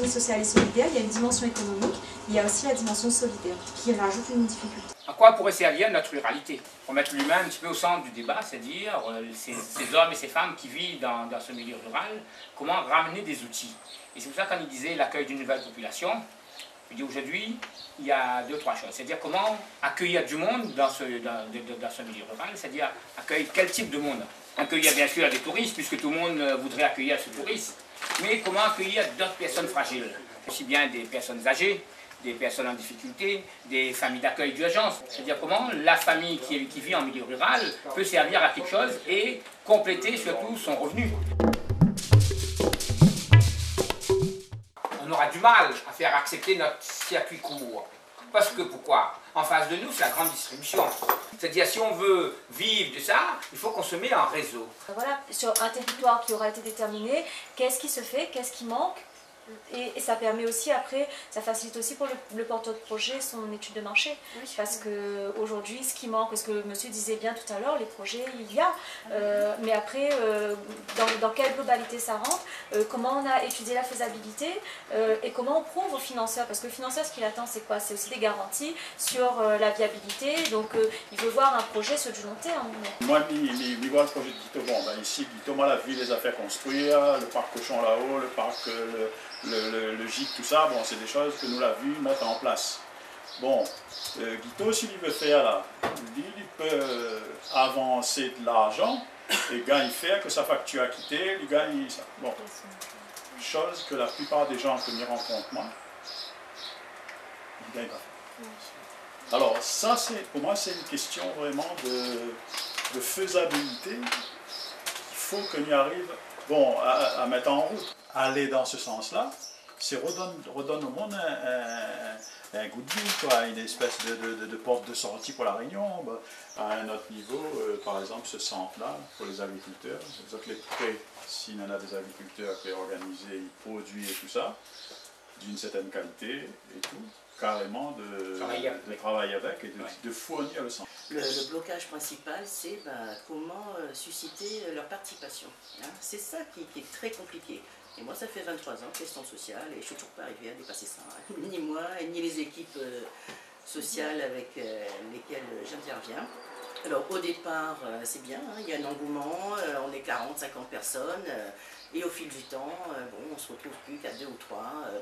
projet social et solidaire, il y a une dimension économique, il y a aussi la dimension solidaire qui rajoute une difficulté. À quoi pourrait servir notre ruralité? Pour mettre l'humain un petit peu au centre du débat, c'est-à-dire ces hommes et ces femmes qui vivent dans ce milieu rural, comment ramener des outils. Et c'est pour ça qu'on disait l'accueil d'une nouvelle population. Je dis aujourd'hui, il y a deux, trois choses. C'est-à-dire comment accueillir du monde dans ce milieu rural, c'est-à-dire accueillir quel type de monde. Accueillir bien sûr des touristes, puisque tout le monde voudrait accueillir ce touriste, mais comment accueillir d'autres personnes fragiles, aussi bien des personnes âgées, des personnes en difficulté, des familles d'accueil d'urgence. C'est-à-dire comment la famille qui vit en milieu rural peut servir à quelque chose et compléter surtout son revenu. On aura du mal à faire accepter notre circuit court. Parce que pourquoi? En face de nous, c'est la grande distribution. C'est-à-dire, si on veut vivre de ça, il faut qu'on se mette en réseau. Voilà, sur un territoire qui aura été déterminé, qu'est-ce qui se fait, qu'est-ce qui manque? Et ça permet aussi après, ça facilite aussi pour le porteur de projet son étude de marché. Oui. Parce qu'aujourd'hui, ce qui manque, parce que monsieur disait bien tout à l'heure, les projets, il y a. Mais après, dans quelle globalité ça rentre, comment on a étudié la faisabilité et comment on prouve aux financeurs. Parce que le financeur, ce qu'il attend, c'est quoi? C'est aussi des garanties sur la viabilité. Donc, il veut voir un projet sur du long terme. Moi, je vois le projet de Guiteau. Bon, ben ici, Guiteau, la ville les a fait construire, le parc Cochon là-haut, le parc... Le gîte, tout ça, bon, c'est des choses que nous l'avons vu mettre en place. Bon, Guiteau, s'il veut faire là, il peut avancer de l'argent et gagner faire que sa facture a quitté, il gagne ça. Bon, chose que la plupart des gens que je rencontre, moi, ils ne gagnent pas. Alors, ça, pour moi, c'est une question vraiment de faisabilité. Il faut qu'on y arrive, bon, à mettre en route. Aller dans ce sens-là, c'est redonne au monde un goût de vie, quoi, une espèce de porte de sortie pour la Réunion. Bah, à un autre niveau, par exemple, ce centre-là, pour les agriculteurs, c'est-à-dire que les prêts, s'il y en a des agriculteurs qui sont organisés, ils produisent et tout ça, d'une certaine qualité et tout, carrément de travailler avec et de fournir le centre. Le blocage principal, c'est comment susciter leur participation. Hein. C'est ça qui est très compliqué. Et moi, ça fait 23 ans, question sociale, et je ne suis toujours pas arrivé à dépasser ça. Hein. Ni moi, ni les équipes sociales avec lesquelles j'interviens. Alors, au départ, c'est bien, hein, il y a un engouement, on est 40, 50 personnes, et au fil du temps, bon, on se retrouve plus qu'à 2 ou 3. Bon.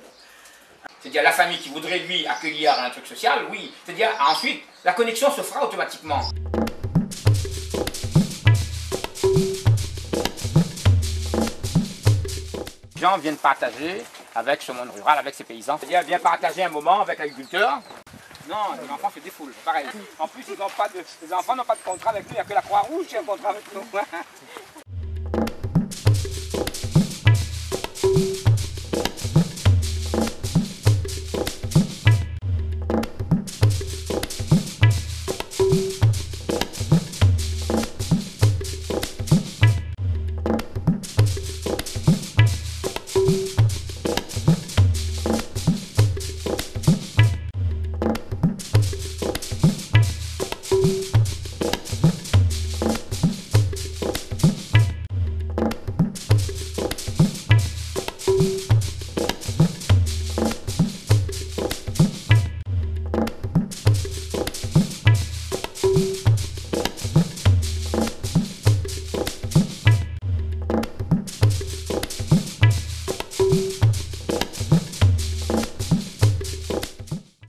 C'est-à-dire la famille qui voudrait, lui, accueillir un truc social, oui. C'est-à-dire, ensuite, la connexion se fera automatiquement. Les gens viennent partager avec ce monde rural, avec ces paysans. C'est-à-dire, viennent partager un moment avec l'agriculteur. Non, les enfants se défoulent, pareil. En plus, les enfants n'ont pas de contrat avec nous, il n'y a que la Croix-Rouge qui a un contrat avec nous.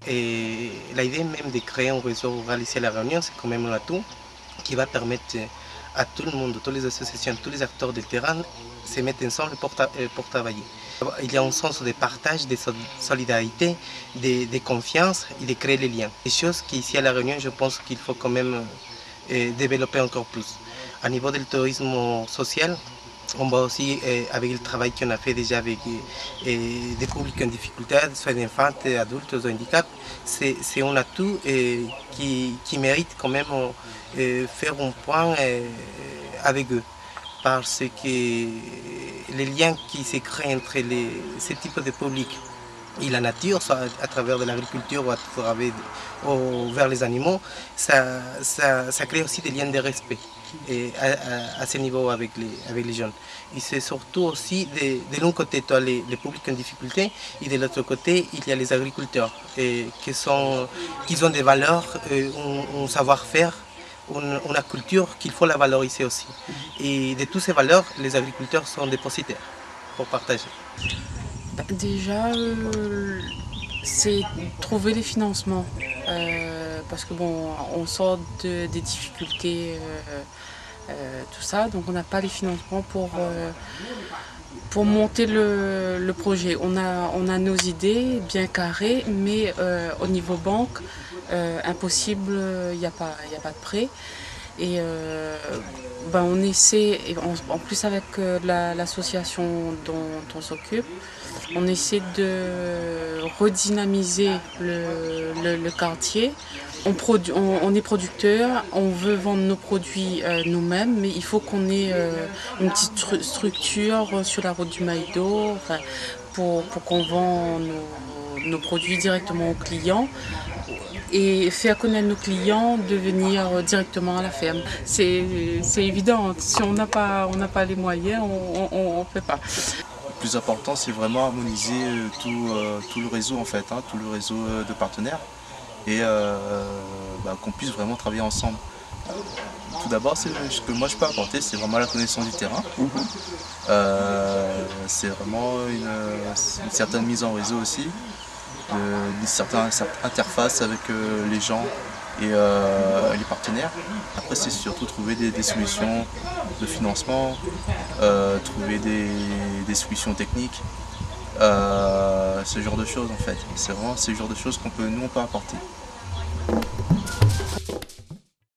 Et l'idée même de créer un réseau rural ici à La Réunion, c'est quand même un atout qui va permettre à tout le monde, toutes les associations, tous les acteurs de terrain, de se mettre ensemble pour travailler. Il y a un sens de partage, de solidarité, de confiance et de créer les liens. Des choses qu'ici à La Réunion, je pense qu'il faut quand même développer encore plus. À niveau du tourisme social, on voit aussi avec le travail qu'on a fait déjà avec des publics en difficulté, soit d'enfants, adultes ou handicap, c'est un atout qui mérite quand même faire un point avec eux. Parce que les liens qui se créent entre ces types de publics et la nature, soit à travers de l'agriculture ou à travers vers les animaux, ça crée aussi des liens de respect et à ce niveau avec les jeunes. Et c'est surtout aussi de l'un côté, tu as les publics en difficulté et de l'autre côté, il y a les agriculteurs qui ont des valeurs, un savoir-faire, une culture qu'il faut la valoriser aussi. Et de toutes ces valeurs, les agriculteurs sont dépositaires pour partager. Déjà, c'est trouver les financements, parce que bon, on sort des difficultés, tout ça, donc on n'a pas les financements pour monter le projet. On a nos idées bien carrées, mais au niveau banque, impossible, il n'y a pas de prêt. Et on essaie, en plus avec l'association dont on s'occupe, on essaie de redynamiser le quartier. On est producteur, on veut vendre nos produits nous-mêmes, mais il faut qu'on ait une petite structure sur la route du Maïdo, enfin, pour qu'on vende nos produits directement aux clients et faire connaître nos clients de venir directement à la ferme. C'est évident, si on n'a pas les moyens, on ne fait pas. Le plus important, c'est vraiment harmoniser tout le réseau en fait, tout le réseau de partenaires et qu'on puisse vraiment travailler ensemble. Tout d'abord, ce que moi je peux apporter, c'est vraiment la connaissance du terrain. C'est vraiment une certaine mise en réseau aussi, une certaine interface avec les gens et les partenaires. Après, c'est surtout trouver des solutions de financement, trouver des solutions techniques, ce genre de choses en fait. C'est vraiment ce genre de choses nous on peut apporter.